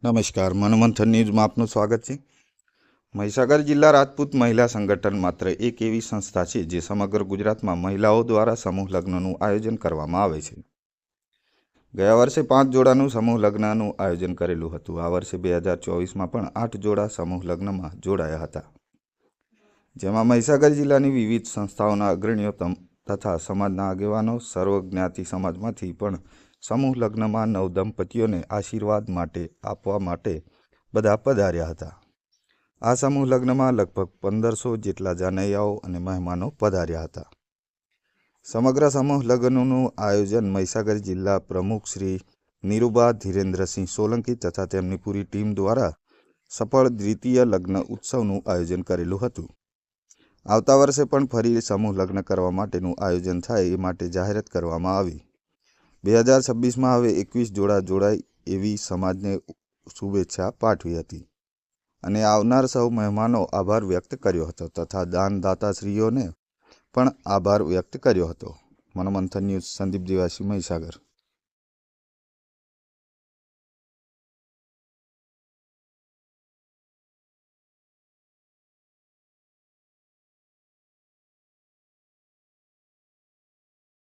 નમસ્કાર, મનોમંથન ન્યૂઝમાં આપનું સ્વાગત છે। મહીસાગર જિલ્લા રાજપૂત મહિલા સંગઠન માત્ર એક એવી સંસ્થા છે જે સમગ્ર ગુજરાતમાં મહિલાઓ દ્વારા સમૂહ લગ્નનું આયોજન કરવામાં આવે છે। ગયા વર્ષે 5 જોડાનું સમૂહ લગ્નનું આયોજન કરેલું હતું। આ વર્ષે 2024માં પણ 8 જોડા સમૂહ લગ્નમાં જોડાયા હતા, જેમાં મહીસાગર જિલ્લાની વિવિધ સંસ્થાઓના અગ્રણીઓ તથા સમાજના આગેવાનો, સર્વ જ્ઞાતિ સમાજમાંથી પણ સમૂહ લગ્નમાં નવદંપતીઓને આશીર્વાદ આપવા માટે બધા પધાર્યા હતા। આ સમૂહ લગ્નમાં લગભગ 1500 જેટલા જાનૈયાઓ અને મહેમાનો પધાર્યા હતા। સમગ્ર સમૂહ લગ્નનું આયોજન મહીસાગર જિલ્લા પ્રમુખ શ્રી નીરુબા ધીરેન્દ્રસિંહ સોલંકી તથા તેમની પૂરી ટીમ દ્વારા સફળ દ્વિતીય લગ્ન ઉત્સવનું આયોજન કરેલું હતું। આવતા વર્ષે પણ ફરી સમૂહ લગ્ન કરવા માટેનું આયોજન થાય એ માટે જાહેરાત કરવામાં આવી। 2026માં હવે 21 જોડા જોડાય એવી સમાજને શુભેચ્છા પાઠવી હતી અને આવનાર સૌ મહેમાનો આભાર વ્યક્ત કર્યો હતો તથા દાનદાતાશ્રીઓને પણ આભાર વ્યક્ત કર્યો હતો। મનોમંથન ન્યૂઝ, સંદીપ દિવાસી, મહીસાગર।